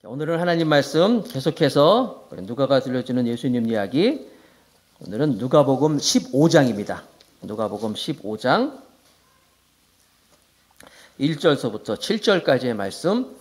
오늘은 하나님 말씀 계속해서 누가가 들려주는 예수님 이야기, 오늘은 누가복음 15장입니다. 누가복음 15장 1절서부터 7절까지의 말씀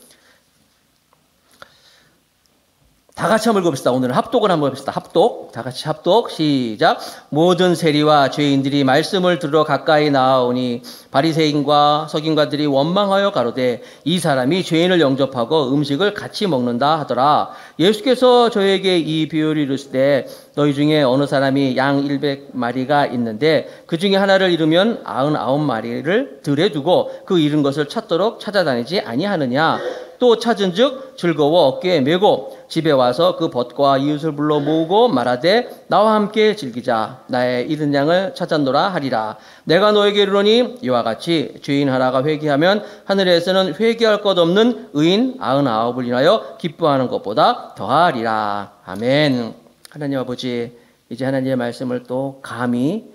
다 같이 한번 읽어봅시다. 오늘은 합독을 한번 해봅시다. 합독, 다 같이 합독, 시작. 모든 세리와 죄인들이 말씀을 들으러 가까이 나아오니 바리새인과 서기관들이 원망하여 가로되 이 사람이 죄인을 영접하고 음식을 같이 먹는다 하더라. 예수께서 저에게 이 비유를 이르시되 너희 중에 어느 사람이 양 100마리가 있는데 그 중에 하나를 잃으면 99마리를 들에 두고 그 잃은 것을 찾도록 찾아다니지 아니하느냐. 또 찾은즉 즐거워 어깨에 메고 집에 와서 그 벗과 이웃을 불러 모으고 말하되 나와 함께 즐기자. 나의 잃은 양을 찾았노라 하리라. 내가 너에게 이르노니 이와 같이 죄인 하나가 회개하면 하늘에서는 회개할 것 없는 의인 99을 인하여 기뻐하는 것보다 더하리라. 아멘. 하나님 아버지, 이제 하나님의 말씀을 또 감히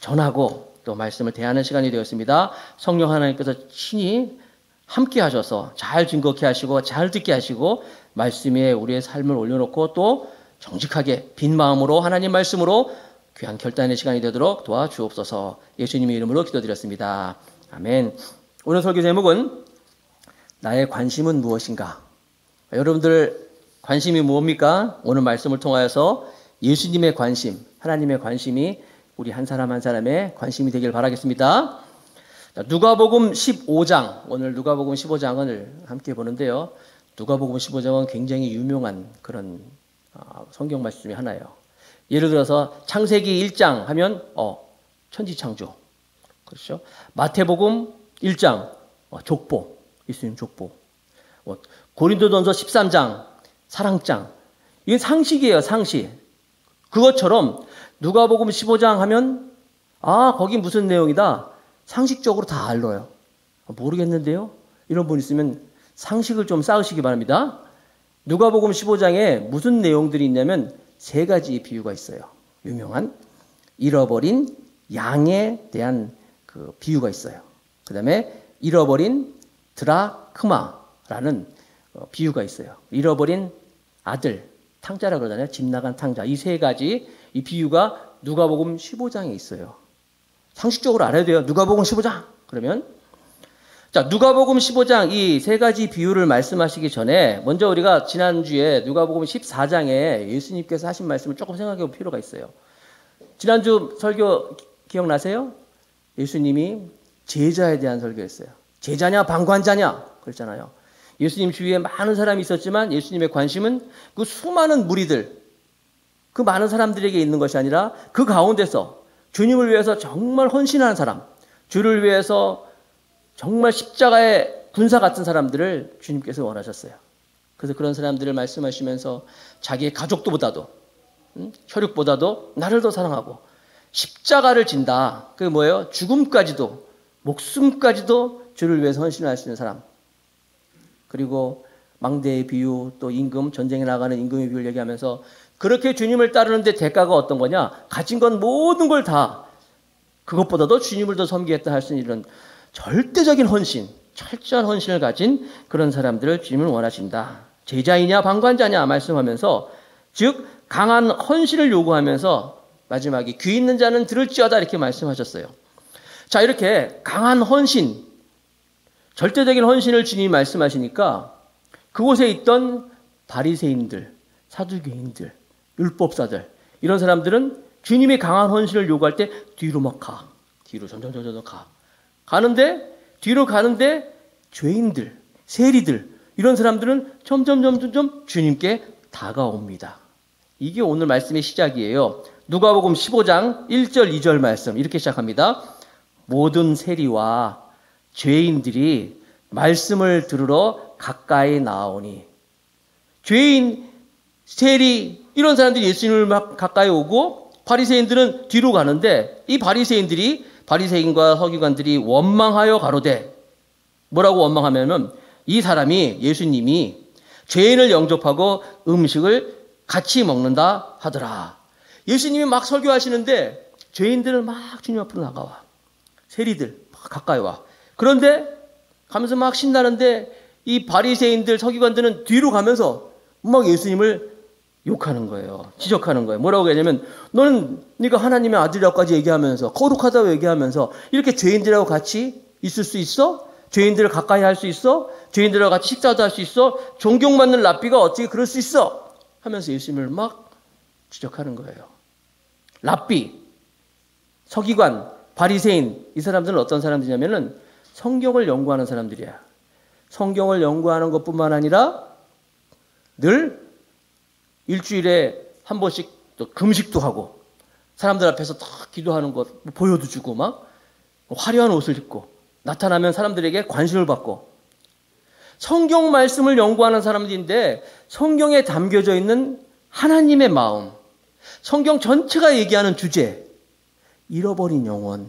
전하고 또 말씀을 대하는 시간이 되었습니다. 성령 하나님께서 친히 함께 하셔서 잘 증거케 하시고 잘 듣게 하시고 말씀에 우리의 삶을 올려놓고 또 정직하게 빈 마음으로 하나님 말씀으로 귀한 결단의 시간이 되도록 도와주옵소서. 예수님의 이름으로 기도드렸습니다. 아멘. 오늘 설교 제목은 나의 관심은 무엇인가? 여러분들 관심이 무엇입니까? 오늘 말씀을 통하여서 예수님의 관심, 하나님의 관심이 우리 한 사람 한 사람의 관심이 되길 바라겠습니다. 누가복음 15장, 오늘 누가복음 15장을 함께 보는데요. 누가복음 15장은 굉장히 유명한 그런 성경 말씀 중에 하나예요. 예를 들어서 창세기 1장 하면 천지창조, 그렇죠? 마태복음 1장 족보, 예수님 족보. 고린도전서 13장 사랑장. 이게 상식이에요, 상식. 그것처럼 누가복음 15장 하면 거기 무슨 내용이다. 상식적으로 다 알아요. 모르겠는데요? 이런 분 있으면 상식을 좀 쌓으시기 바랍니다. 누가복음 15장에 무슨 내용들이 있냐면 세 가지 비유가 있어요. 유명한 잃어버린 양에 대한 그 비유가 있어요. 그 다음에 잃어버린 드라크마라는 비유가 있어요. 잃어버린 아들, 탕자라 그러잖아요. 집 나간 탕자. 이 세 가지 이 비유가 누가복음 15장에 있어요. 상식적으로 알아야 돼요. 누가복음 15장. 그러면 자, 누가복음 15장 이 세 가지 비유를 말씀하시기 전에 먼저 우리가 지난주에 누가복음 14장에 예수님께서 하신 말씀을 조금 생각해 볼 필요가 있어요. 지난주 설교 기억나세요? 예수님이 제자에 대한 설교했어요. 제자냐 방관자냐 그랬잖아요. 예수님 주위에 많은 사람이 있었지만 예수님의 관심은 그 수많은 무리들, 그 많은 사람들에게 있는 것이 아니라 그 가운데서 주님을 위해서 정말 헌신하는 사람, 주를 위해서 정말 십자가의 군사 같은 사람들을 주님께서 원하셨어요. 그래서 그런 사람들을 말씀하시면서 자기의 가족도보다도 혈육보다도 나를 더 사랑하고 십자가를 진다. 그게 뭐예요? 죽음까지도, 목숨까지도 주를 위해서 헌신할 수 있는 사람. 그리고 망대의 비유, 또 임금, 전쟁에 나가는 임금의 비유를 얘기하면서 그렇게 주님을 따르는데 대가가 어떤 거냐? 가진 건 모든 걸 다 그것보다도 주님을 더 섬기겠다 할 수 있는 이런 절대적인 헌신, 철저한 헌신을 가진 그런 사람들을 주님을 원하신다. 제자이냐 방관자냐 말씀하면서 즉 강한 헌신을 요구하면서 마지막에 귀 있는 자는 들을지어다 이렇게 말씀하셨어요. 자, 이렇게 강한 헌신, 절대적인 헌신을 주님이 말씀하시니까 그곳에 있던 바리새인들, 사두개인들, 율법사들 이런 사람들은 주님의 강한 헌신을 요구할 때 뒤로 막 가. 뒤로 점점 가. 뒤로 가는데 죄인들, 세리들 이런 사람들은 점점 주님께 다가옵니다. 이게 오늘 말씀의 시작이에요. 누가복음 15장 1절 2절 말씀 이렇게 시작합니다. 모든 세리와 죄인들이 말씀을 들으러 가까이 나오니 죄인, 세리 이런 사람들이 예수님을 막 가까이 오고 바리새인들은 뒤로 가는데 이 바리새인과 서기관들이 원망하여 가로되 뭐라고 원망하면은 이 사람이 예수님이 죄인을 영접하고 음식을 같이 먹는다 하더라. 예수님이 막 설교하시는데 죄인들은 막 주님 앞으로 나가와. 세리들 막 가까이 와. 그런데 가면서 막 신나는데 이 바리새인들 서기관들은 뒤로 가면서 막 예수님을 욕하는 거예요. 지적하는 거예요. 뭐라고 하냐면 너는 네가 하나님의 아들이라고까지 얘기하면서 거룩하다고 얘기하면서 이렇게 죄인들하고 같이 있을 수 있어? 죄인들을 가까이 할 수 있어? 죄인들하고 같이 식사도 할 수 있어? 존경받는 랍비가 어떻게 그럴 수 있어? 하면서 예수님을 막 지적하는 거예요. 랍비, 서기관, 바리새인 이 사람들은 어떤 사람들이냐면은 성경을 연구하는 사람들이야. 성경을 연구하는 것뿐만 아니라 늘 일주일에 한 번씩 또 금식도 하고 사람들 앞에서 딱 기도하는 것 보여도 주고 막 화려한 옷을 입고 나타나면 사람들에게 관심을 받고 성경 말씀을 연구하는 사람들인데 성경에 담겨져 있는 하나님의 마음, 성경 전체가 얘기하는 주제, 잃어버린 영혼,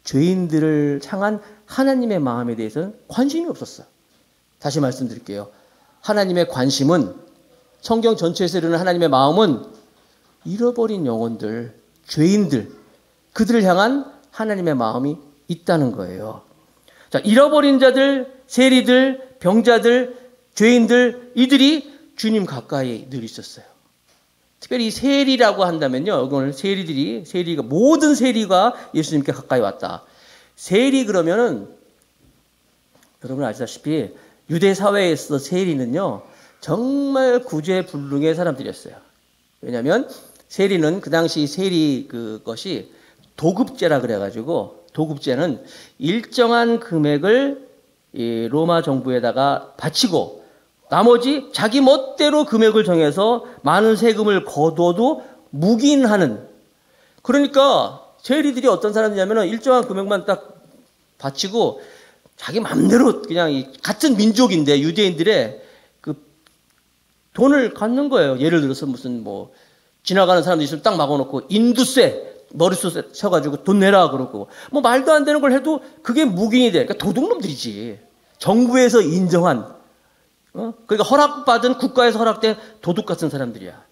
죄인들을 향한 하나님의 마음에 대해서는 관심이 없었어요. 다시 말씀드릴게요. 하나님의 관심은 성경 전체에서 이르는 하나님의 마음은 잃어버린 영혼들, 죄인들, 그들을 향한 하나님의 마음이 있다는 거예요. 자, 잃어버린 자들, 세리들, 병자들, 죄인들, 이들이 주님 가까이 늘 있었어요. 특별히 세리라고 한다면요. 오늘 세리가, 모든 세리가 예수님께 가까이 왔다. 세리 그러면은, 여러분 아시다시피, 유대 사회에서 세리는요, 정말 구제불능의 사람들이었어요. 왜냐하면 세리는 그 당시 세리 그것이 도급제라 그래가지고 도급제는 일정한 금액을 이 로마 정부에다가 바치고 나머지 자기 멋대로 금액을 정해서 많은 세금을 거둬도 묵인하는. 그러니까 세리들이 어떤 사람이냐면 일정한 금액만 딱 바치고 자기 맘대로 그냥 같은 민족인데 유대인들의 돈을 갖는 거예요. 예를 들어서 무슨 뭐 지나가는 사람들 있으면 딱 막아놓고 인두세 머릿속에 쳐가지고 돈 내라 그러고 뭐 말도 안 되는 걸 해도 그게 묵인이 돼. 그러니까 도둑놈들이지. 정부에서 인정한 그러니까 허락받은 국가에서 허락된 도둑 같은 사람들이야.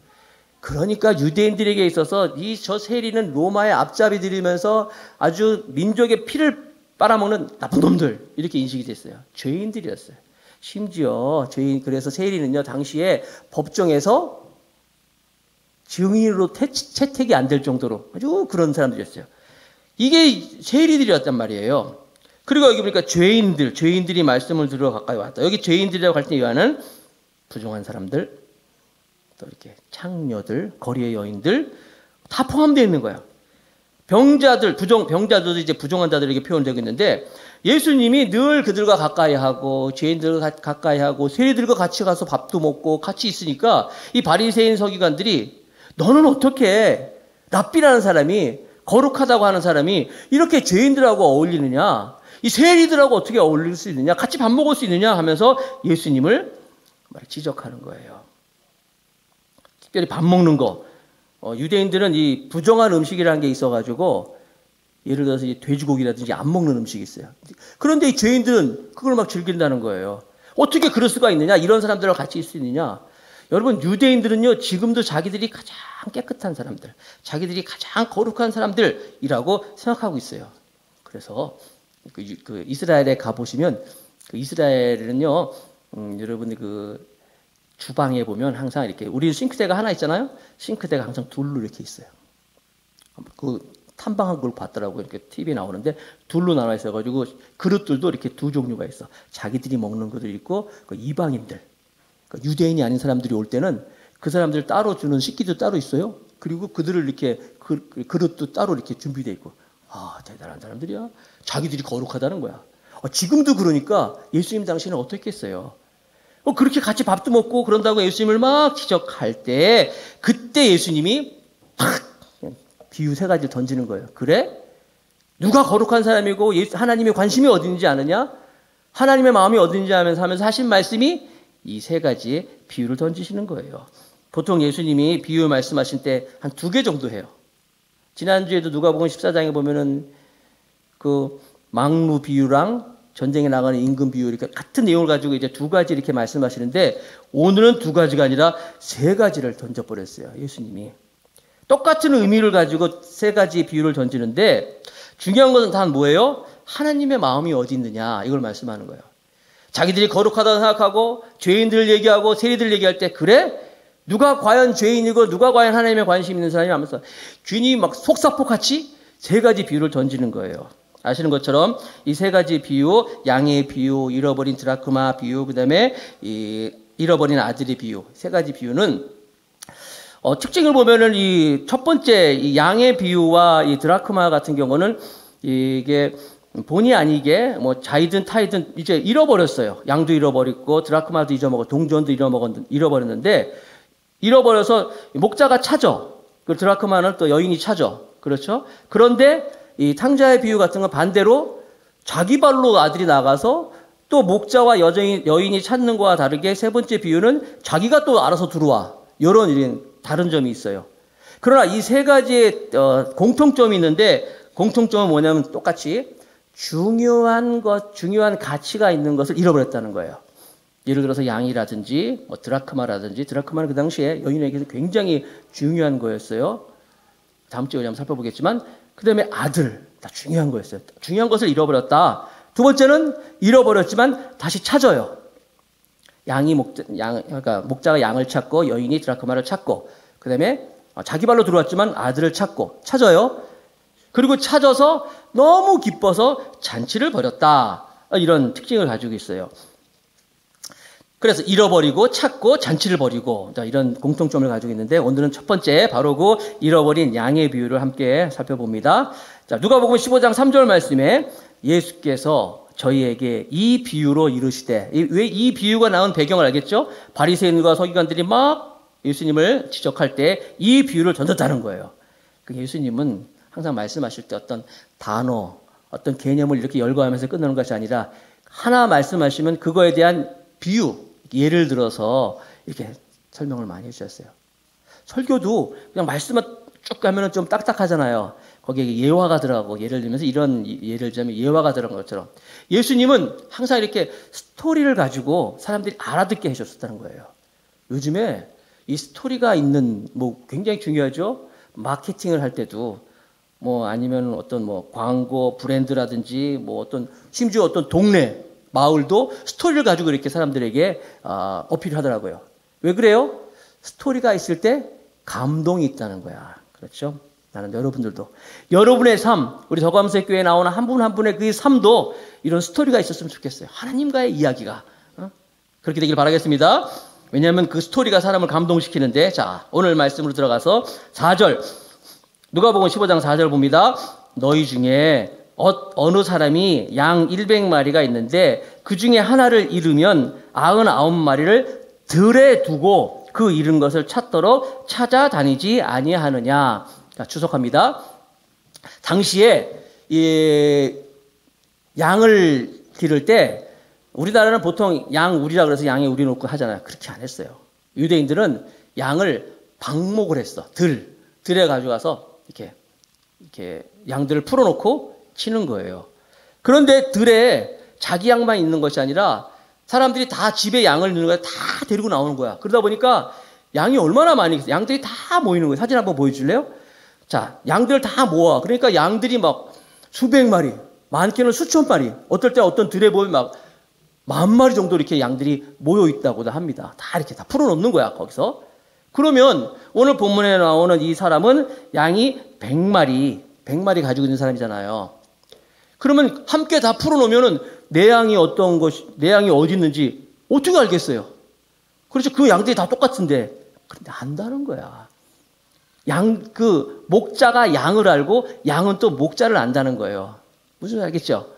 그러니까 유대인들에게 있어서 저 세리는 로마의 앞잡이들이면서 아주 민족의 피를 빨아먹는 나쁜 놈들 이렇게 인식이 됐어요. 죄인들이었어요. 심지어 그래서 세리는요, 당시에 법정에서 증인으로 채택이 안 될 정도로 아주 그런 사람들이었어요. 이게 세리들이었단 말이에요. 그리고 여기 보니까 죄인들이 말씀을 들어 가까이 왔다. 여기 죄인들이라고 할 때 요한은 부정한 사람들, 또 이렇게 창녀들, 거리의 여인들 다 포함되어 있는 거예요. 병자들도 이제 부정한 자들에게 표현되고 있는데 예수님이 늘 그들과 가까이 하고 죄인들과 가까이 하고 세리들과 같이 가서 밥도 먹고 같이 있으니까 이 바리새인 서기관들이 너는 어떻게 랍비라는 사람이 거룩하다고 하는 사람이 이렇게 죄인들하고 어울리느냐, 이 세리들하고 어떻게 어울릴 수 있느냐, 같이 밥 먹을 수 있느냐 하면서 예수님을 지적하는 거예요. 특별히 밥 먹는 거, 유대인들은 이 부정한 음식이라는 게 있어가지고 예를 들어서 이 돼지고기라든지 안 먹는 음식이 있어요. 그런데 이 죄인들은 그걸 막 즐긴다는 거예요. 어떻게 그럴 수가 있느냐? 이런 사람들과 같이 있을 수 있느냐? 여러분, 유대인들은요, 지금도 자기들이 가장 깨끗한 사람들, 자기들이 가장 거룩한 사람들이라고 생각하고 있어요. 그래서 그 이스라엘에 가보시면 그 이스라엘은요, 여러분이 그 주방에 보면 항상 이렇게 우리 싱크대가 하나 있잖아요. 싱크대가 항상 둘로 이렇게 있어요. 그 탐방한 걸 봤더라고요. 이렇게 TV에 나오는데 둘로 나눠 있어가지고 그릇들도 이렇게 두 종류가 있어. 자기들이 먹는 것도 있고 그 이방인들, 그러니까 유대인이 아닌 사람들이 올 때는 그 사람들 따로 주는 식기도 따로 있어요. 그리고 그들을 이렇게 그릇도 따로 이렇게 준비되어 있고. 아, 대단한 사람들이야. 자기들이 거룩하다는 거야. 지금도 그러니까 예수님 당시에는 어떻게 했어요? 그렇게 같이 밥도 먹고 그런다고 예수님을 막 지적할 때 그때 예수님이 팍 비유 3가지를 던지는 거예요. 그래? 누가 거룩한 사람이고 하나님의 관심이 어딘지 아느냐? 하나님의 마음이 어딘지 하면서 하신 말씀이 이 3가지의 비유를 던지시는 거예요. 보통 예수님이 비유 말씀하실 때 한 2개 정도 해요. 지난주에도 누가복음 14장에 보면은 그 망루 비유랑 전쟁에 나가는 임금 비유 이렇게 같은 내용을 가지고 이제 2가지 이렇게 말씀하시는데 오늘은 2가지가 아니라 3가지를 던져버렸어요. 예수님이. 똑같은 의미를 가지고 3가지 비유를 던지는데 중요한 것은 다 뭐예요? 하나님의 마음이 어디 있느냐 이걸 말씀하는 거예요. 자기들이 거룩하다고 생각하고 죄인들 얘기하고 세리들 얘기할 때 그래? 누가 과연 죄인이고 누가 과연 하나님에 관심 있는 사람이 하면서 주인이 막 속사포같이 세 가지 비유를 던지는 거예요. 아시는 것처럼 이 세 가지 비유, 양의 비유, 잃어버린 드라크마 비유, 그 다음에 이 잃어버린 아들의 비유, 세 가지 비유는 특징을 보면은 이 첫 번째 이 양의 비유와 이 드라크마 같은 경우는 이게 본의 아니게 뭐 자이든 타이든 이제 잃어버렸어요. 양도 잃어버렸고 드라크마도 잊어먹고 동전도 잃어버렸는데 잃어버려서 목자가 찾아. 그 드라크마는 또 여인이 찾아. 그렇죠? 그런데 이 탕자의 비유 같은 건 반대로 자기 발로 아들이 나가서 또 목자와 여인이 찾는 거와 다르게 세 번째 비유는 자기가 또 알아서 들어와. 이런 다른 점이 있어요. 그러나 이 세 가지의 공통점이 있는데 공통점은 뭐냐면 똑같이 중요한 가치가 있는 것을 잃어버렸다는 거예요. 예를 들어서 양이라든지 뭐 드라크마라든지 드라크마는 그 당시에 여인에게서 굉장히 중요한 거였어요. 다음 주에 한번 살펴보겠지만 그 다음에 아들 다 중요한 거였어요. 중요한 것을 잃어버렸다. 두 번째는 잃어버렸지만 다시 찾아요. 그러니까 목자가 양을 찾고 여인이 드라크마를 찾고 그 다음에 자기 발로 들어왔지만 아들을 찾아요. 그리고 찾아서 너무 기뻐서 잔치를 벌였다. 이런 특징을 가지고 있어요. 그래서 잃어버리고 찾고 잔치를 벌이고 이런 공통점을 가지고 있는데 오늘은 첫 번째 바로 그 잃어버린 양의 비유를 함께 살펴봅니다. 자, 누가복음 15장 3절 말씀에 예수께서 저희에게 이 비유로 이르시되, 왜 이 비유가 나온 배경을 알겠죠? 바리새인과 서기관들이 막 예수님을 지적할 때 이 비유를 던졌다는 거예요. 예수님은 항상 말씀하실 때 어떤 단어, 어떤 개념을 이렇게 열거하면서 끝내는 것이 아니라 하나 말씀하시면 그거에 대한 비유, 예를 들어서 이렇게 설명을 많이 해주셨어요. 설교도 그냥 말씀만 쭉 가면은 좀 딱딱하잖아요. 거기에 예화가 들어가고 예를 들면서 이런 예를 들자면 예화가 들어간 것처럼 예수님은 항상 이렇게 스토리를 가지고 사람들이 알아듣게 해줬었다는 거예요. 요즘에 이 스토리가 있는 뭐 굉장히 중요하죠. 마케팅을 할 때도 뭐 아니면 어떤 뭐 광고 브랜드라든지 뭐 어떤 심지어 어떤 동네 마을도 스토리를 가지고 이렇게 사람들에게 어필하더라고요. 왜 그래요? 스토리가 있을 때 감동이 있다는 거야. 그렇죠? 나는 여러분들도 여러분의 삶, 우리 더감수의 교회에 나오는 한 분 한 분의 그 삶도 이런 스토리가 있었으면 좋겠어요. 하나님과의 이야기가 그렇게 되길 바라겠습니다. 왜냐하면 그 스토리가 사람을 감동시키는데, 자, 오늘 말씀으로 들어가서 4절 누가복음 15장 4절 봅니다. 너희 중에 어느 사람이 양 100마리가 있는데 그 중에 하나를 잃으면 99마리를 들에 두고 그 잃은 것을 찾도록 찾아다니지 아니하느냐. 자, 추석합니다. 당시에 이 양을 기를 때 우리나라는 보통 양 우리라 그래서 양에 우리 놓고 하잖아요. 그렇게 안 했어요. 유대인들은 양을 방목을 했어. 들에 가져가서 이렇게 양들을 풀어놓고 치는 거예요. 그런데 들에 자기 양만 있는 것이 아니라 사람들이 다 집에 양을 넣는 거야. 다 데리고 나오는 거야. 그러다 보니까 양이 얼마나 많이 있어요. 양들이 다 모이는 거예요. 사진 한번 보여줄래요? 자, 양들 다 모아. 그러니까 양들이 막 수백 마리, 많게는 수천 마리, 어떨 때 어떤 들에 보면 막 10,000마리 정도 이렇게 양들이 모여 있다고도 합니다. 다 이렇게 다 풀어놓는 거야, 거기서. 그러면 오늘 본문에 나오는 이 사람은 양이 100마리 가지고 있는 사람이잖아요. 그러면 함께 다 풀어놓으면은 내 양이 어디 있는지 어떻게 알겠어요? 그렇죠. 그 양들이 다 똑같은데. 그런데 안다는 거야. 목자가 양을 알고 양은 또 목자를 안다는 거예요. 무슨 말 알겠죠?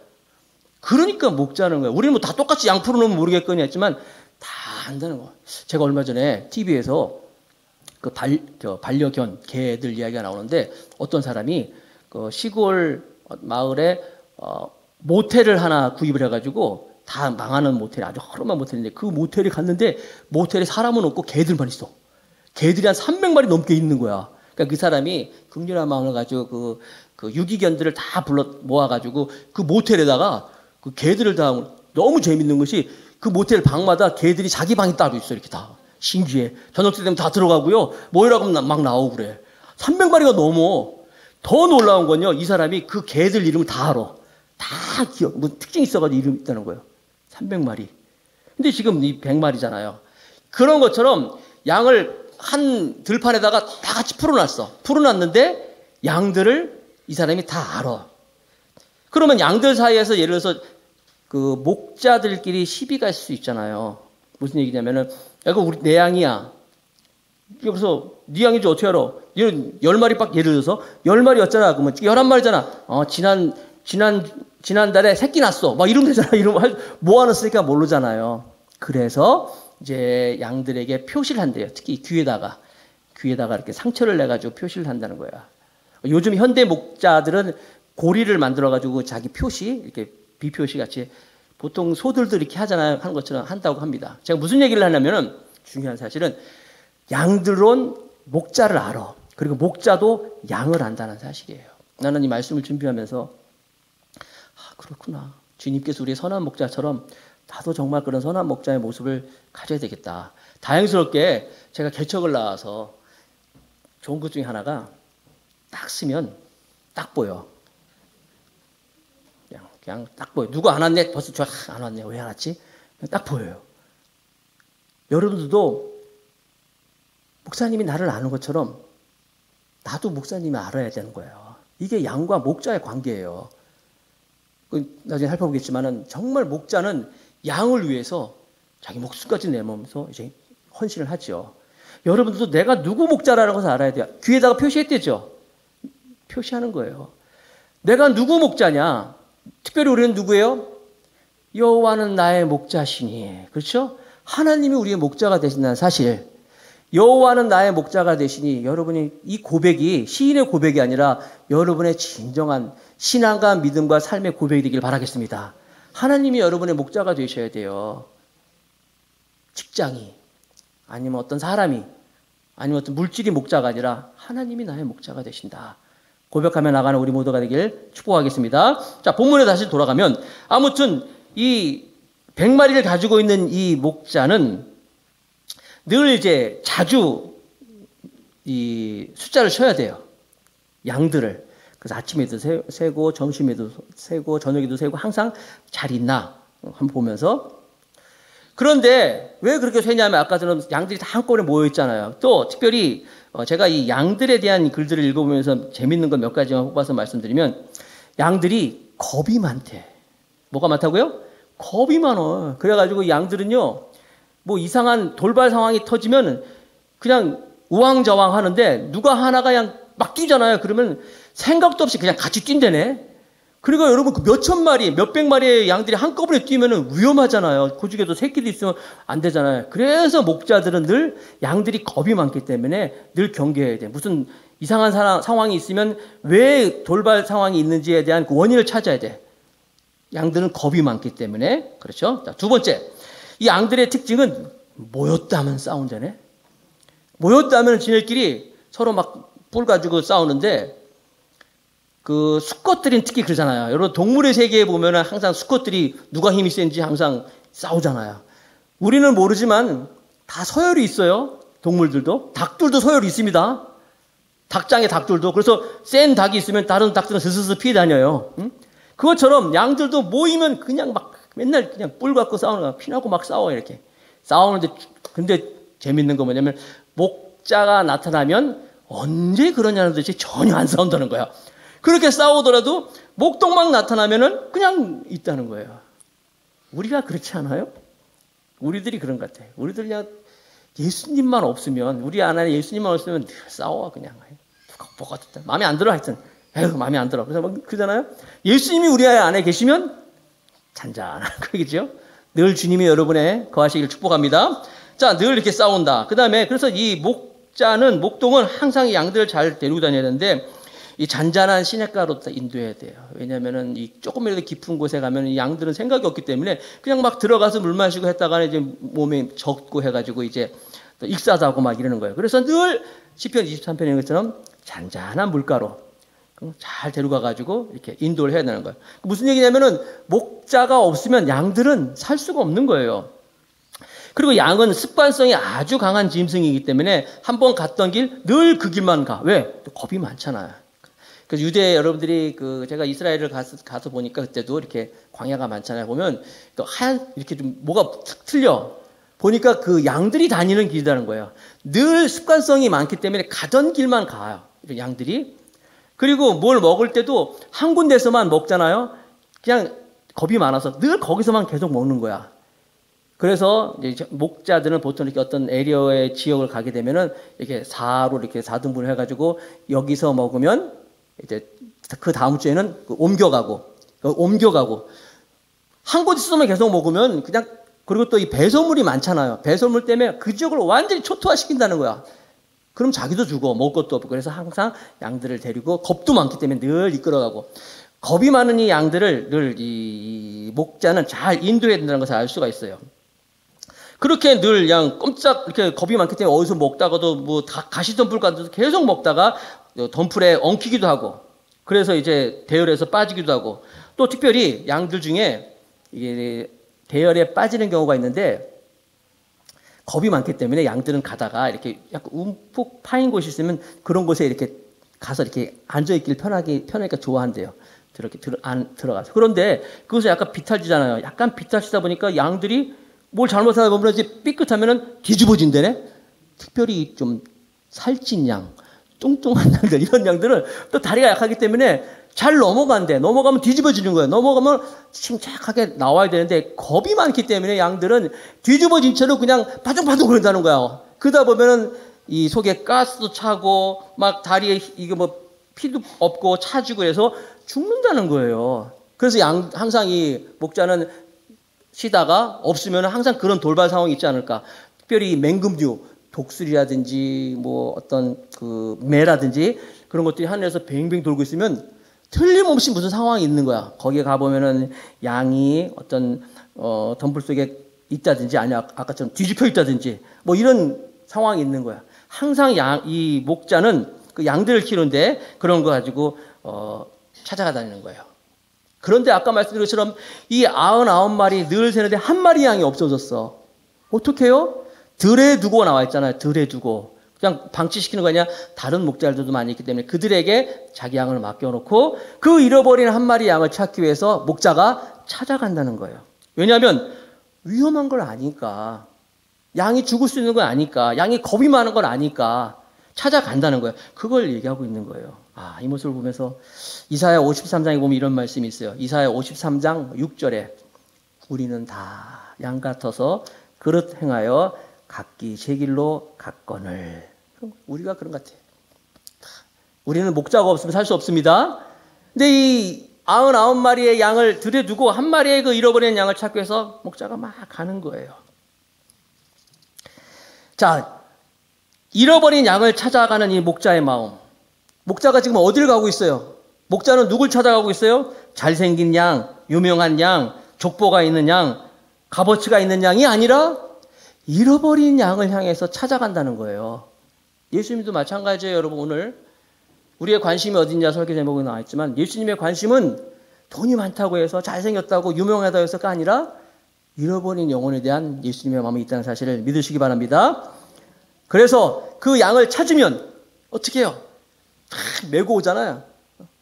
그러니까 목자는 거예요. 우리는 뭐 다 똑같이 양 풀어놓으면 모르겠거니 했지만 다 안다는 거예요. 제가 얼마 전에 TV에서 그 반려견, 개들 이야기가 나오는데 어떤 사람이 그 시골 마을에 모텔을 하나 구입을 해가지고 다 망하는 모텔, 아주 허름한 모텔인데 그 모텔에 갔는데 모텔에 사람은 없고 개들만 있어. 개들이 한 300마리 넘게 있는 거야. 그러니까 그 사람이 긍휼한 마음을 가지고 그 유기견들을 다 모아가지고 그 모텔에다가 그 개들을 다 너무 재밌는 것이 그 모텔 방마다 개들이 자기 방이 따로 있어. 이렇게 다. 신기해. 저녁 때 되면 다 들어가고요. 모이라고 하면 막 나오고 그래. 300마리가 넘어. 더 놀라운 건요. 이 사람이 그 개들 이름을 다 알아. 다 기억, 뭐 특징이 있어가지고 이름이 있다는 거예요. 300마리. 근데 지금 이 100마리잖아요. 그런 것처럼 양을 한 들판에다가 다 같이 풀어놨어. 풀어놨는데 양들을 이 사람이 다 알아. 그러면 양들 사이에서 예를 들어서 그 목자들끼리 시비가 있을 수 있잖아요. 무슨 얘기냐면은, 야, 이거 내 양이야. 그래서 네 양인지 어떻게 알아? 얘는 10마리밖에, 예를 들어서 10마리였잖아. 그러면 11마리잖아. 지난달에 새끼 났어. 막 이러면 되잖아. 이러면 뭐하는 쓰니까 모르잖아요. 그래서 이제 양들에게 표시를 한대요. 특히 귀에다가 이렇게 상처를 내가지고 표시를 한다는 거야. 요즘 현대 목자들은 고리를 만들어가지고 자기 표시, 이렇게 비표시 같이 보통 소들도 이렇게 하잖아요. 하는 것처럼 한다고 합니다. 제가 무슨 얘기를 하냐면은 중요한 사실은 양들은 목자를 알아. 그리고 목자도 양을 안다는 사실이에요. 나는 이 말씀을 준비하면서 그렇구나. 주님께서 우리 선한 목자처럼 나도 정말 그런 선한 목자의 모습을 가져야 되겠다. 다행스럽게 제가 개척을 나와서 좋은 것 중에 하나가 딱 쓰면 딱 보여. 그냥 딱 보여. 누구 안 왔네? 벌써 안 왔네. 왜 안 왔지? 딱 보여요. 여러분들도 목사님이 나를 아는 것처럼 나도 목사님이 알아야 되는 거예요. 이게 양과 목자의 관계예요. 나중에 살펴보겠지만은 정말 목자는 양을 위해서 자기 목숨까지 내면서 이제 헌신을 하죠. 여러분들도 내가 누구 목자라는 것을 알아야 돼요. 귀에다가 표시했대죠. 표시하는 거예요. 내가 누구 목자냐? 특별히 우리는 누구예요? 여호와는 나의 목자시니. 그렇죠? 하나님이 우리의 목자가 되신다는 사실. 여호와는 나의 목자가 되시니 여러분이 이 고백이 시인의 고백이 아니라 여러분의 진정한 신앙과 믿음과 삶의 고백이 되길 바라겠습니다. 하나님이 여러분의 목자가 되셔야 돼요. 직장이 아니면 어떤 사람이 아니면 어떤 물질이 목자가 아니라 하나님이 나의 목자가 되신다. 고백하며 나가는 우리 모두가 되길 축복하겠습니다. 자, 본문에 다시 돌아가면 아무튼 이 100마리를 가지고 있는 이 목자는 늘 이제 자주 이 숫자를 쳐야 돼요. 양들을. 그래서 아침에도 세고 점심에도 세고 저녁에도 세고 항상 잘 있나 한번 보면서. 그런데 왜 그렇게 세냐면 아까 전에 양들이 다 한꺼번에 모여 있잖아요. 또 특별히 제가 이 양들에 대한 글들을 읽어보면서 재밌는 거 몇 가지만 뽑아서 말씀드리면 양들이 겁이 많대. 뭐가 많다고요? 겁이 많어. 그래가지고 양들은요 뭐 이상한 돌발 상황이 터지면 그냥 우왕좌왕 하는데 누가 하나가 그냥 막 뛰잖아요. 그러면 생각도 없이 그냥 같이 뛴다네. 그리고 여러분 그 몇천 마리, 몇백 마리의 양들이 한꺼번에 뛰면은 위험하잖아요. 그 중에도 새끼도 있으면 안 되잖아요. 그래서 목자들은 늘 양들이 겁이 많기 때문에 늘 경계해야 돼. 무슨 이상한 상황이 있으면 왜 돌발 상황이 있는지에 대한 그 원인을 찾아야 돼. 양들은 겁이 많기 때문에. 그렇죠? 자, 두 번째. 이 양들의 특징은 모였다면 싸운다네. 모였다면 지네끼리 서로 막 뿔 가지고 싸우는데 그 수컷들은 특히 그러잖아요. 여러분 동물의 세계에 보면은 항상 수컷들이 누가 힘이 센지 항상 싸우잖아요. 우리는 모르지만 다 서열이 있어요. 동물들도. 닭들도 서열이 있습니다. 닭장의 닭들도. 그래서 센 닭이 있으면 다른 닭들은 스스스 피해 다녀요. 응? 그것처럼 양들도 모이면 그냥 막 맨날 그냥 뿔 갖고 싸우는 거야. 피나고 막 싸워 이렇게. 싸우는데 근데 재밌는 거 뭐냐면 목자가 나타나면 언제 그러냐는 듯이 전혀 안 싸운다는 거야. 그렇게 싸우더라도 목동만 나타나면은 그냥 있다는 거예요. 우리가 그렇지 않아요? 우리들이 그런 것 같아. 우리들 그냥 예수님만 없으면, 우리 안에 예수님만 없으면 늘 싸워, 그냥. 누가 뭐가 됐다. 마음에 안 들어, 하여튼. 에휴, 마음에 안 들어. 그래서 막 그러잖아요? 예수님이 우리 안에 계시면 잔잔한 거겠죠? 늘 주님이 여러분의 거하시기를 축복합니다. 자, 늘 이렇게 싸운다. 그 다음에, 그래서 이 목동은 항상 양들을 잘 데리고 다녀야 되는데, 이 잔잔한 시냇가로 인도해야 돼요. 왜냐면은 이 조금이라도 깊은 곳에 가면 이 양들은 생각이 없기 때문에 그냥 막 들어가서 물 마시고 했다가 이제 몸에 젖고 해가지고 이제 또 익사하고 막 이러는 거예요. 그래서 늘 시편 23편인 것처럼 잔잔한 물가로 잘 데려가가지고 이렇게 인도를 해야 되는 거예요. 무슨 얘기냐면은 목자가 없으면 양들은 살 수가 없는 거예요. 그리고 양은 습관성이 아주 강한 짐승이기 때문에 한번 갔던 길 늘 그 길만 가. 왜? 겁이 많잖아요. 그 유대 여러분들이 그 제가 이스라엘을 가서 보니까 그때도 이렇게 광야가 많잖아요. 보면 또 하얀 이렇게 좀 뭐가 탁 틀려. 보니까 그 양들이 다니는 길이라는 거예요. 늘 습관성이 많기 때문에 가던 길만 가요. 양들이. 그리고 뭘 먹을 때도 한 군데서만 먹잖아요. 그냥 겁이 많아서 늘 거기서만 계속 먹는 거야. 그래서 이제 목자들은 보통 이렇게 어떤 에리어의 지역을 가게 되면은 이렇게 4로 이렇게 4등분을 해가지고 여기서 먹으면 이제 그 다음 주에는 옮겨가고 한 곳에서만 계속 먹으면 그냥 그리고 또 이 배설물이 많잖아요. 배설물 때문에 그 지역을 완전히 초토화시킨다는 거야. 그럼 자기도 죽어. 먹을 것도 없고. 그래서 항상 양들을 데리고 겁도 많기 때문에 늘 이끌어가고 겁이 많은 이 양들을 늘 이 목자는 잘 인도해야 된다는 것을 알 수가 있어요. 그렇게 늘 그냥 꼼짝 이렇게 겁이 많기 때문에 어디서 먹다가도 뭐 가시덤불 가도 계속 먹다가 덤불에 엉키기도 하고 그래서 이제 대열에서 빠지기도 하고 또 특별히 양들 중에 이게 대열에 빠지는 경우가 있는데 겁이 많기 때문에 양들은 가다가 이렇게 약간 움푹 파인 곳이 있으면 그런 곳에 이렇게 가서 이렇게 앉아있길 편하니까 좋아한대요. 이렇게 들어가서. 그런데 그것을 약간 비탈지잖아요. 약간 비탈지다 보니까 양들이 뭘 잘못하다 보면 이제 삐끗하면은 뒤집어진대네? 특별히 좀 살찐 양, 뚱뚱한 양들, 이런 양들은 또 다리가 약하기 때문에 잘 넘어간대. 넘어가면 뒤집어지는 거예요. 넘어가면 침착하게 나와야 되는데 겁이 많기 때문에 양들은 뒤집어진 채로 그냥 바둥바둥 그런다는 거야. 그러다 보면은 이 속에 가스도 차고 막 다리에 이게 뭐 피도 없고 차지고 해서 죽는다는 거예요. 그래서 항상 이 목자는 쉬다가 없으면 항상 그런 돌발 상황이 있지 않을까. 특별히 맹금류, 독수리라든지 뭐 어떤 그 매라든지 그런 것들이 하늘에서 뱅뱅 돌고 있으면 틀림없이 무슨 상황이 있는 거야. 거기에 가보면은 양이 어떤 덤불 속에 있다든지 아니면 아까처럼 뒤집혀 있다든지 뭐 이런 상황이 있는 거야. 항상 이 목자는 그 양들을 키우는데 그런 거 가지고 찾아가 다니는 거예요. 그런데 아까 말씀드린 것처럼 이 99마리 늘 새는데 한 마리 양이 없어졌어. 어떻게 해요? 들에 두고 나와 있잖아요. 들에 두고. 그냥 방치시키는 거 아니야. 다른 목자들도 많이 있기 때문에 그들에게 자기 양을 맡겨놓고 그 잃어버린 한 마리 양을 찾기 위해서 목자가 찾아간다는 거예요. 왜냐하면 위험한 걸 아니까. 양이 죽을 수 있는 걸 아니까. 양이 겁이 많은 걸 아니까. 찾아간다는 거예요. 그걸 얘기하고 있는 거예요. 아, 이 모습을 보면서 이사야 53장에 보면 이런 말씀이 있어요. 이사야 53장 6절에 우리는 다 양 같아서 그릇 행하여 각기 제 길로 갔거늘. 우리가 그런 것 같아요. 우리는 목자가 없으면 살 수 없습니다. 근데 이 99마리의 양을 들에 두고 한 마리의 그 잃어버린 양을 찾기 위해서 목자가 막 가는 거예요. 자, 잃어버린 양을 찾아가는 이 목자의 마음. 목자가 지금 어디를 가고 있어요? 목자는 누굴 찾아가고 있어요? 잘생긴 양, 유명한 양, 족보가 있는 양, 값어치가 있는 양이 아니라 잃어버린 양을 향해서 찾아간다는 거예요. 예수님도 마찬가지예요, 여러분. 오늘 우리의 관심이 어디냐 설교 제목에 나와 있지만 예수님의 관심은 돈이 많다고 해서 잘생겼다고 유명하다고 해서가 아니라 잃어버린 영혼에 대한 예수님의 마음이 있다는 사실을 믿으시기 바랍니다. 그래서 그 양을 찾으면 어떻게 해요? 다 메고 오잖아요.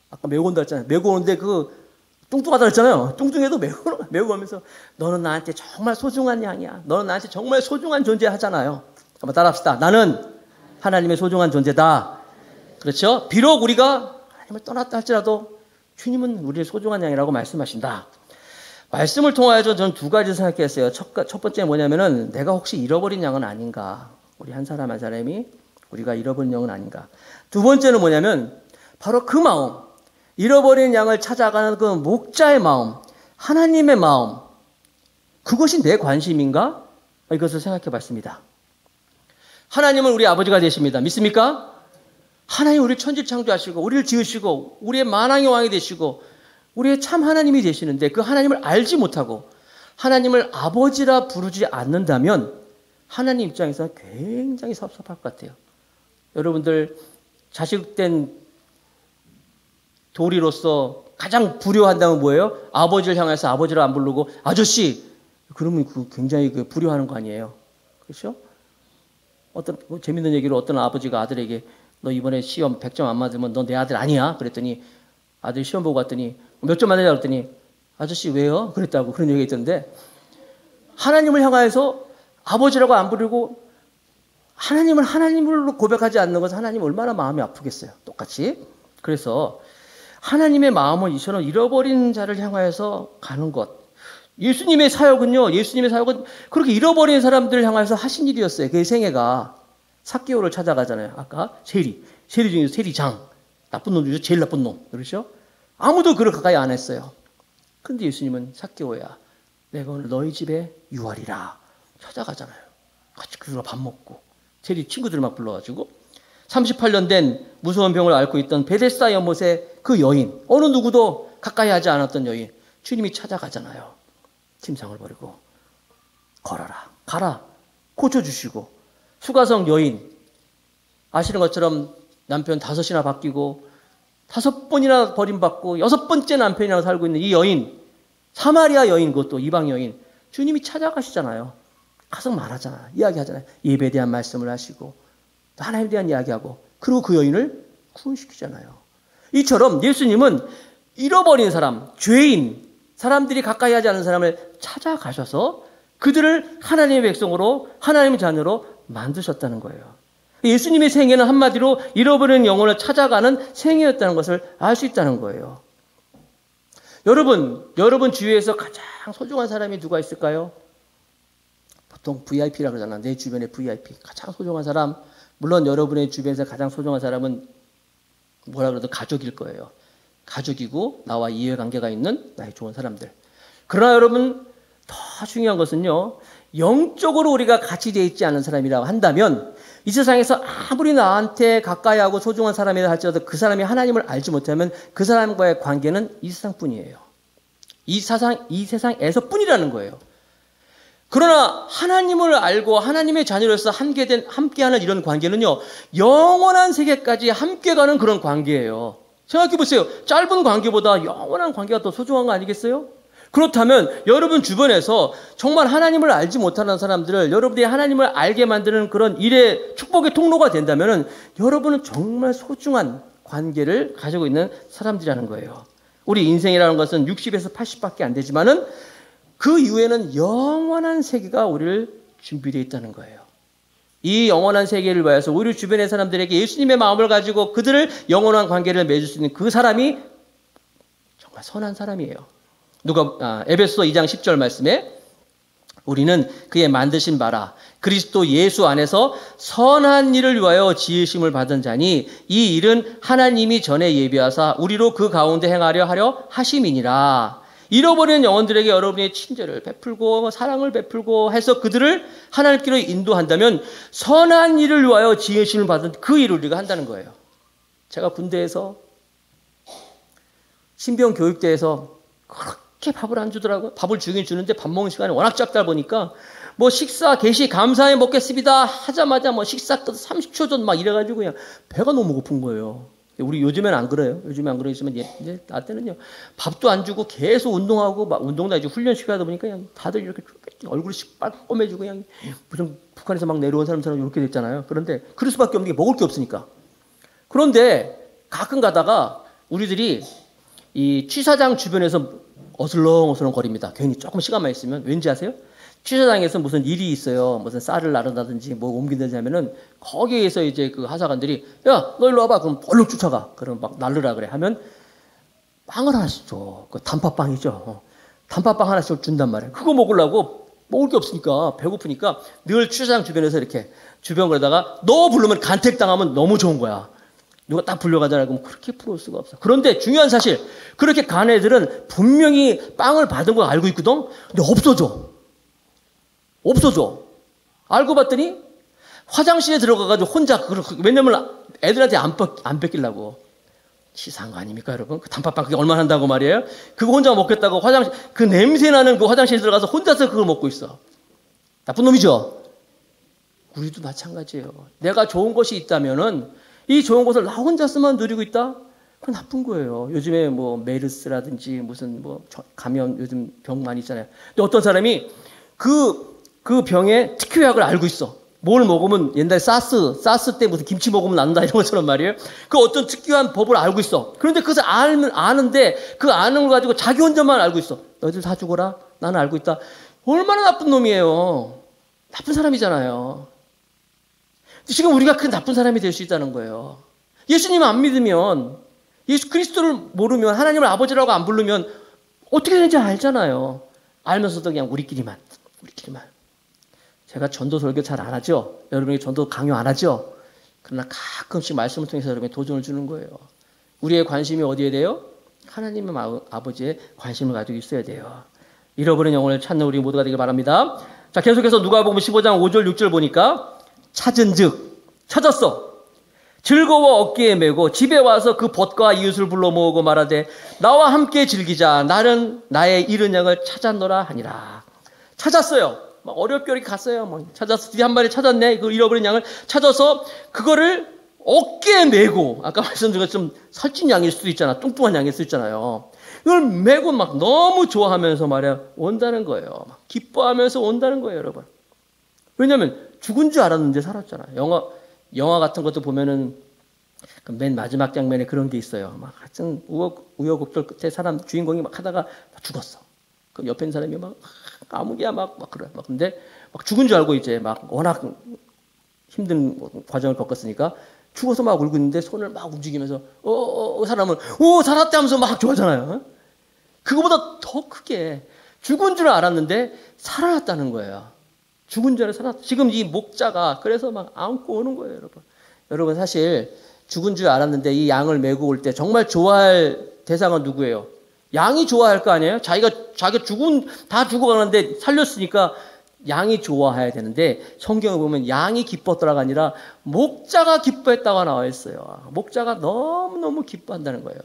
아까 메고 온다 했잖아요. 메고 오는데 그 뚱뚱하다 했잖아요. 뚱뚱해도 메고 오면서 너는 나한테 정말 소중한 양이야. 너는 나한테 정말 소중한 존재 하잖아요. 한번 따라합시다. 나는 하나님의 소중한 존재다. 그렇죠? 비록 우리가 하나님을 떠났다 할지라도 주님은 우리의 소중한 양이라고 말씀하신다. 말씀을 통하여서 저는 두 가지 생각했어요. 첫 번째 뭐냐면은 내가 혹시 잃어버린 양은 아닌가. 우리 한 사람 한 사람이 우리가 잃어버린 양은 아닌가. 두 번째는 뭐냐면 바로 그 마음. 잃어버린 양을 찾아가는 그 목자의 마음. 하나님의 마음. 그것이 내 관심인가? 이것을 생각해 봤습니다. 하나님은 우리 아버지가 되십니다. 믿습니까? 하나님 우리 천지 창조하시고 우리를 지으시고 우리의 만왕의 왕이 되시고 우리의 참 하나님이 되시는데 그 하나님을 알지 못하고 하나님을 아버지라 부르지 않는다면 하나님 입장에서 굉장히 섭섭할 것 같아요. 여러분들 자식된 도리로서 가장 불효한다면 뭐예요? 아버지를 향해서 아버지를 안 부르고 아저씨 그러면 그 굉장히 불효하는 거 아니에요? 그렇죠? 어떤 재밌는 얘기로 어떤 아버지가 아들에게 너 이번에 시험 100점 안 맞으면 너 내 아들 아니야. 그랬더니 아들이 시험 보고 갔더니 몇 점 맞느냐 그랬더니 아저씨 왜요? 그랬다고 그런 얘기가 있던데, 하나님을 향하여서 아버지라고 안 부르고 하나님을 하나님으로 고백하지 않는 것은 하나님 얼마나 마음이 아프겠어요. 똑같이. 그래서 하나님의 마음은 이처럼 잃어버린 자를 향하여서 가는 것. 예수님의 사역은요, 예수님의 사역은 그렇게 잃어버린 사람들을 향해서 하신 일이었어요. 그의 생애가. 삭개오를 찾아가잖아요. 아까 세리 중에서 세리장, 나쁜 놈 중에서 제일 나쁜 놈, 그렇죠? 아무도 그를 가까이 안 했어요. 근데 예수님은 삭개오야, 내가 오늘 너희 집에 유하리라 찾아가잖아요. 같이 그들과 밥 먹고 세리 친구들 막 불러가지고 38년 된 무서운 병을 앓고 있던 베데스다 연못의 그 여인, 어느 누구도 가까이 하지 않았던 여인, 주님이 찾아가잖아요. 침상을 버리고 걸어라, 가라, 고쳐주시고. 수가성 여인, 아시는 것처럼 남편 5이나 바뀌고 5번이나 버림받고 6번째 남편이랑 살고 있는 이 여인, 사마리아 여인, 그것도 이방 여인, 주님이 찾아가시잖아요. 가서 말하잖아요. 이야기하잖아요. 예배에 대한 말씀을 하시고 하나님에 대한 이야기하고, 그리고 그 여인을 구원시키잖아요. 이처럼 예수님은 잃어버린 사람, 죄인, 사람들이 가까이 하지 않는 사람을 찾아가셔서 그들을 하나님의 백성으로, 하나님의 자녀로 만드셨다는 거예요. 예수님의 생애는 한마디로 잃어버린 영혼을 찾아가는 생애였다는 것을 알 수 있다는 거예요. 여러분 주위에서 가장 소중한 사람이 누가 있을까요? 보통 VIP라고 그러잖아. 내 주변의 VIP. 가장 소중한 사람. 물론 여러분의 주변에서 가장 소중한 사람은 뭐라 그래도 가족일 거예요. 가족이고 나와 이해관계가 있는 나의 좋은 사람들. 그러나 여러분, 더 중요한 것은요, 영적으로 우리가 같이 되어 있지 않은 사람이라고 한다면, 이 세상에서 아무리 나한테 가까이하고 소중한 사람이라 할지라도 그 사람이 하나님을 알지 못하면 그 사람과의 관계는 이 세상뿐이에요. 이 세상에서 뿐이라는 거예요. 그러나 하나님을 알고 하나님의 자녀로서 함께하는 이런 관계는요, 영원한 세계까지 함께 가는 그런 관계예요. 생각해 보세요. 짧은 관계보다 영원한 관계가 더 소중한 거 아니겠어요? 그렇다면 여러분 주변에서 정말 하나님을 알지 못하는 사람들을 여러분들이 하나님을 알게 만드는 그런 일의 축복의 통로가 된다면 여러분은 정말 소중한 관계를 가지고 있는 사람들이라는 거예요. 우리 인생이라는 것은 60에서 80밖에 안 되지만은 그 이후에는 영원한 세계가 우리를 준비되어 있다는 거예요. 이 영원한 세계를 위해서 우리 주변의 사람들에게 예수님의 마음을 가지고 그들을 영원한 관계를 맺을 수 있는 그 사람이 정말 선한 사람이에요. 에베소서 2장 10절 말씀에 우리는 그의 만드신 바라 그리스도 예수 안에서 선한 일을 위하여 지으심을 받은 자니 이 일은 하나님이 전에 예비하사 우리로 그 가운데 행하려 하려 하심이니라. 잃어버린 영혼들에게 여러분의 친절을 베풀고 사랑을 베풀고 해서 그들을 하나님께로 인도한다면 선한 일을 위하여 지으심을 받은 그 일을 우리가 한다는 거예요. 제가 군대에서 신병 교육대에서 그렇게 밥을 안 주더라고요. 밥을 주긴 주는데 밥 먹는 시간이 워낙 짧다 보니까 뭐 식사 개시 감사히 먹겠습니다 하자마자 뭐 식사 끝 30초 전 막 이래가지고 그냥 배가 너무 고픈 거예요. 우리 요즘엔 안 그래요. 요즘에 안 그러지만 이제 나 때는요, 밥도 안 주고 계속 운동하고 막 운동도 이제 훈련 시켜다 보니까 그냥 다들 이렇게 얼굴이 빨꼬매지고 그냥 무슨 북한에서 막 내려온 사람처럼 이렇게 됐잖아요. 그런데 그럴 수밖에 없는 게 먹을 게 없으니까. 그런데 가끔 가다가 우리들이 이 취사장 주변에서 어슬렁어슬렁 거립니다. 괜히 조금 시간만 있으면. 왠지 아세요? 취사장에서 무슨 일이 있어요. 무슨 쌀을 나른다든지 뭐 옮긴다든지 하면은 거기에서 이제 그 하사관들이 야, 너 일로 와봐. 그럼 얼른 쫓아가. 그럼 막 날르라 그래. 하면 빵을 하나씩 줘. 그 단팥빵이죠. 단팥빵 하나씩 준단 말이에요. 그거 먹으려고 먹을 게 없으니까 배고프니까 늘 취사장 주변에서 이렇게 주변 그러다가 너 부르면 간택당하면 너무 좋은 거야. 누가 딱 불려가잖아. 그럼 그렇게 부러울 수가 없어. 그런데 중요한 사실, 그렇게 간 애들은 분명히 빵을 받은 거 알고 있거든. 근데 없어져. 알고 봤더니 화장실에 들어가가지고 혼자, 왜냐면 애들한테 안 뺏기려고. 치사한 거 아닙니까, 여러분? 그 단팥빵 그게 얼마나 한다고 말이에요? 그거 혼자 먹겠다고 그 냄새나는 그 화장실에 들어가서 혼자서 그걸 먹고 있어. 나쁜 놈이죠? 우리도 마찬가지예요. 내가 좋은 것이 있다면은 이 좋은 것을 나 혼자서만 누리고 있다? 그건 나쁜 거예요. 요즘에 뭐 메르스라든지 무슨 뭐 감염, 요즘 병 많이 있잖아요. 근데 어떤 사람이 그 병의 특효약을 알고 있어. 뭘 먹으면 옛날에 사스 때 무슨 김치 먹으면 난다 이런 것처럼 말이에요. 그 어떤 특유한 법을 알고 있어. 그런데 그것을 아는데 그 아는 걸 가지고 자기 혼자만 알고 있어. 너희들 다 죽어라. 나는 알고 있다. 얼마나 나쁜 놈이에요. 나쁜 사람이잖아요. 지금 우리가 그 나쁜 사람이 될 수 있다는 거예요. 예수님 안 믿으면, 예수 그리스도를 모르면, 하나님을 아버지라고 안 부르면 어떻게 되는지 알잖아요. 알면서도 그냥 우리끼리만. 제가 전도 설교 잘 안 하죠? 여러분이 전도 강요 안 하죠? 그러나 가끔씩 말씀을 통해서 여러분이 도전을 주는 거예요. 우리의 관심이 어디에 돼요? 하나님의 아버지에 관심을 가지고 있어야 돼요. 잃어버린 영혼을 찾는 우리 모두가 되길 바랍니다. 자, 계속해서 누가복음 15장 5절 6절 보니까 찾은즉 찾았어. 즐거워 어깨에 메고 집에 와서 그 벗과 이웃을 불러 모으고 말하되 나와 함께 즐기자. 나는 나의 잃은 양을 찾았노라 하니라. 찾았어요. 막 어렵게 갔어요. 뭐 찾았어. 드디어 한 마리 찾았네. 그 잃어버린 양을 찾아서 그거를 어깨에 메고, 아까 말씀드린 것처럼 살찐 양일 수도 있잖아. 뚱뚱한 양일 수도 있잖아요. 이걸 메고 막 너무 좋아하면서 말이야 온다는 거예요. 막 기뻐하면서 온다는 거예요, 여러분. 왜냐하면 죽은 줄 알았는데 살았잖아요. 영화 같은 것도 보면은 맨 마지막 장면에 그런 게 있어요. 막 하여튼 우여곡절 끝에 주인공이 막 하다가 죽었어. 그 옆에 있는 사람이 막 아무개야 막 그래. 막 근데 막 죽은 줄 알고 이제 막 워낙 힘든 과정을 겪었으니까 죽어서 막 울고 있는데 손을 막 움직이면서 사람은 살았대 하면서 막 좋아하잖아요. 그거보다 더 크게 죽은 줄 알았는데 살아났다는 거예요. 죽은 줄 알아 살았다. 지금 이 목자가 그래서 막 안고 오는 거예요, 여러분. 여러분 사실 죽은 줄 알았는데 이 양을 메고 올 때 정말 좋아할 대상은 누구예요? 양이 좋아할 거 아니에요? 자기가 다 죽어가는데 살렸으니까 양이 좋아해야 되는데 성경을 보면 양이 기뻤더라가 아니라 목자가 기뻐했다고 나와 있어요. 목자가 너무너무 기뻐한다는 거예요.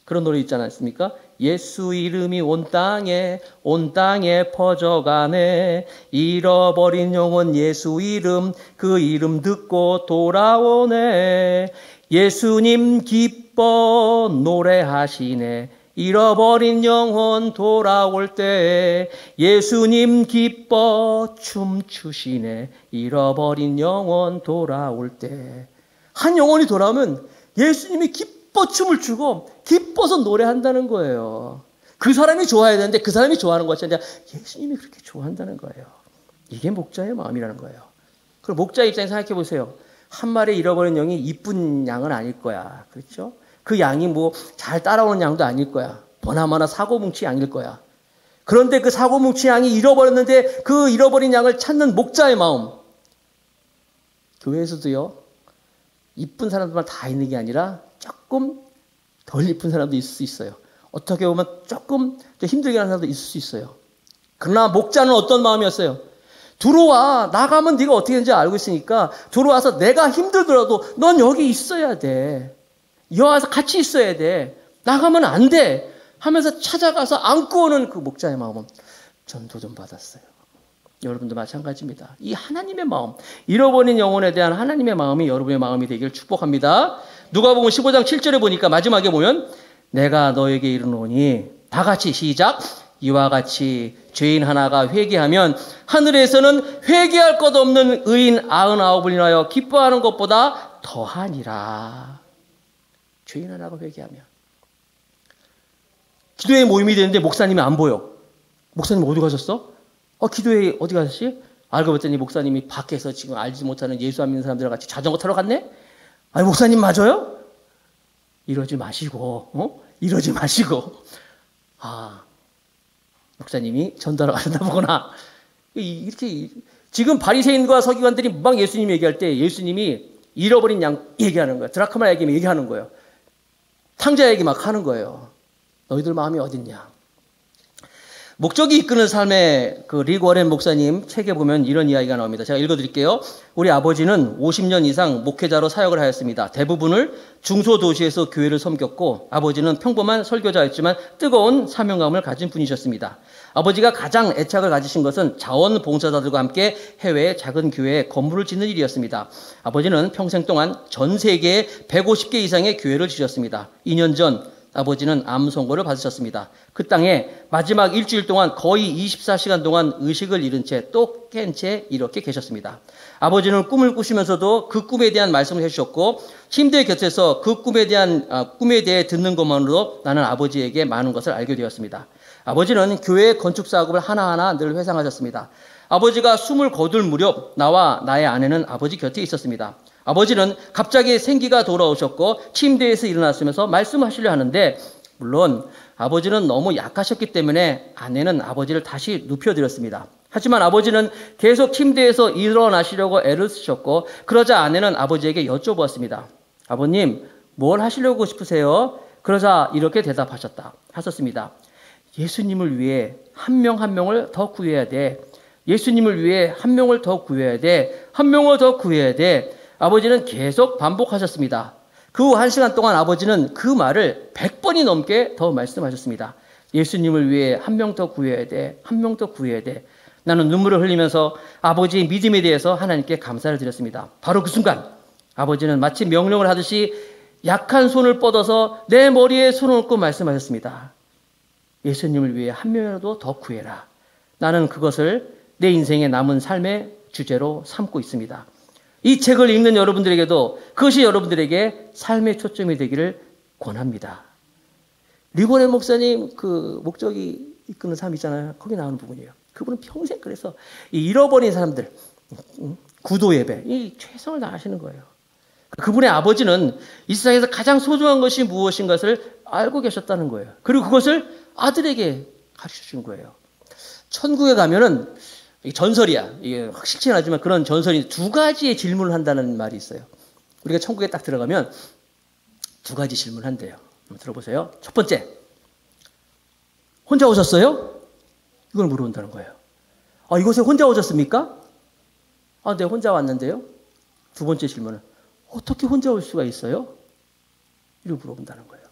그런 노래 있지 않습니까? 예수 이름이 온 땅에 퍼져가네. 잃어버린 영혼 예수 이름 그 이름 듣고 돌아오네. 예수님 기뻐 노래하시네. 잃어버린 영혼 돌아올 때 예수님 기뻐 춤추시네. 잃어버린 영혼 돌아올 때 한 영혼이 돌아오면 예수님이 기뻐 춤을 추고 기뻐서 노래한다는 거예요. 그 사람이 좋아해야 되는데 그 사람이 좋아하는 것이 아니라 예수님이 그렇게 좋아한다는 거예요. 이게 목자의 마음이라는 거예요. 그럼 목자 입장에서 생각해 보세요. 한 마리 잃어버린 양이 이쁜 양은 아닐 거야. 그렇죠? 그 양이 뭐 잘 따라오는 양도 아닐 거야. 보나마나 사고뭉치 양일 거야. 그런데 그 사고뭉치 양이 잃어버렸는데 그 잃어버린 양을 찾는 목자의 마음. 교회에서도요. 이쁜 사람들만 다 있는 게 아니라 조금 덜 이쁜 사람도 있을 수 있어요. 어떻게 보면 조금 힘들게 하는 사람도 있을 수 있어요. 그러나 목자는 어떤 마음이었어요? 들어와. 나가면 네가 어떻게 되는지 알고 있으니까 들어와서 내가 힘들더라도 넌 여기 있어야 돼. 여와서 같이 있어야 돼. 나가면 안 돼. 하면서 찾아가서 안고 오는 그 목자의 마음은 전도좀 받았어요. 여러분도 마찬가지입니다. 이 하나님의 마음, 잃어버린 영혼에 대한 하나님의 마음이 여러분의 마음이 되기를 축복합니다. 누가복음 15장 7절에 보니까 마지막에 보면 내가 너에게 이르노니 다 같이 시작. 이와 같이 죄인 하나가 회개하면 하늘에서는 회개할 것 없는 의인 99을 인하여 기뻐하는 것보다 더하니라. 죄인 하나가 회개하면. 기도회 모임이 되는데 목사님이 안 보여. 목사님 어디 가셨어? 기도회 어디 가셨지? 알고 봤더니 목사님이 밖에서 지금 알지 못하는 예수 안 믿는 사람들과 같이 자전거 타러 갔네? 아니 목사님 맞아요? 이러지 마시고 목사님이 전도하러 가셨나 보구나. 이렇게 지금 바리새인과 서기관들이 막 예수님 얘기할 때 예수님이 잃어버린 양 얘기하는 거예요. 드라크마 얘기하는 거예요. 탕자 얘기 막 하는 거예요. 너희들 마음이 어딨냐? 목적이 이끄는 삶의 그 릭 워렌 목사님 책에 보면 이런 이야기가 나옵니다. 제가 읽어드릴게요. 우리 아버지는 50년 이상 목회자로 사역을 하였습니다. 대부분을 중소도시에서 교회를 섬겼고 아버지는 평범한 설교자였지만 뜨거운 사명감을 가진 분이셨습니다. 아버지가 가장 애착을 가지신 것은 자원봉사자들과 함께 해외의 작은 교회에 건물을 짓는 일이었습니다. 아버지는 평생 동안 전 세계에 150개 이상의 교회를 지셨습니다. 2년 전 아버지는 암 선고를 받으셨습니다. 그 땅에 마지막 일주일 동안 거의 24시간 동안 의식을 잃은 채 또 깬 채 이렇게 계셨습니다. 아버지는 꿈을 꾸시면서도 그 꿈에 대한 말씀을 해주셨고 침대 곁에서 그 꿈에 대해 듣는 것만으로도 나는 아버지에게 많은 것을 알게 되었습니다. 아버지는 교회 건축 작업을 하나하나 늘 회상하셨습니다. 아버지가 숨을 거둘 무렵 나와 나의 아내는 아버지 곁에 있었습니다. 아버지는 갑자기 생기가 돌아오셨고 침대에서 일어나시면서 말씀하시려 하는데 물론 아버지는 너무 약하셨기 때문에 아내는 아버지를 다시 눕혀드렸습니다. 하지만 아버지는 계속 침대에서 일어나시려고 애를 쓰셨고 그러자 아내는 아버지에게 여쭤보았습니다. 아버님, 뭘 하시려고 싶으세요? 그러자 이렇게 하셨습니다. 예수님을 위해 한 명 한 명을 더 구해야 돼. 예수님을 위해 한 명을 더 구해야 돼. 한 명을 더 구해야 돼. 아버지는 계속 반복하셨습니다. 그 후 1시간 동안 아버지는 그 말을 100번이 넘게 더 말씀하셨습니다. 예수님을 위해 한 명 더 구해야 돼. 한 명 더 구해야 돼. 나는 눈물을 흘리면서 아버지의 믿음에 대해서 하나님께 감사를 드렸습니다. 바로 그 순간 아버지는 마치 명령을 하듯이 약한 손을 뻗어서 내 머리에 손을 얹고 말씀하셨습니다. 예수님을 위해 한 명이라도 더 구해라. 나는 그것을 내 인생의 남은 삶의 주제로 삼고 있습니다. 이 책을 읽는 여러분들에게도 그것이 여러분들에게 삶의 초점이 되기를 권합니다. 리고레 목사님 그 목적이 이끄는 삶 있잖아요. 거기 나오는 부분이에요. 그분은 평생 그래서 이 잃어버린 사람들, 구도 예배, 이 최선을 다하시는 거예요. 그분의 아버지는 이 세상에서 가장 소중한 것이 무엇인 것을 알고 계셨다는 거예요. 그리고 그것을 아들에게 가르쳐 준 거예요. 천국에 가면은 전설이야. 이게 확실치는 않지만 그런 전설이 2가지의 질문을 한다는 말이 있어요. 우리가 천국에 딱 들어가면 2가지 질문을 한대요. 한번 들어보세요. 첫 번째, 혼자 오셨어요? 이걸 물어본다는 거예요. 이곳에 혼자 오셨습니까? 네, 혼자 왔는데요. 2번째 질문은 어떻게 혼자 올 수가 있어요? 이렇게 물어본다는 거예요.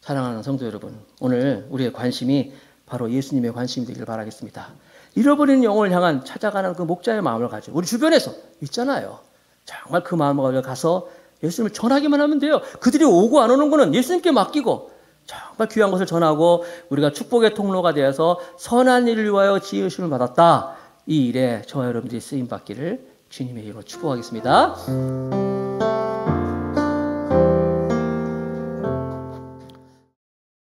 사랑하는 성도 여러분, 오늘 우리의 관심이 바로 예수님의 관심이 되길 바라겠습니다. 잃어버린 영혼을 향한 찾아가는 그 목자의 마음을 가지고 우리 주변에서 있잖아요. 정말 그 마음을 가지고 가서 예수님을 전하기만 하면 돼요. 그들이 오고 안 오는 거는 예수님께 맡기고 정말 귀한 것을 전하고 우리가 축복의 통로가 되어서 선한 일을 위하여 지으심을 받았다. 이 일에 저와 여러분들이 쓰임받기를 주님의 이름으로 축복하겠습니다.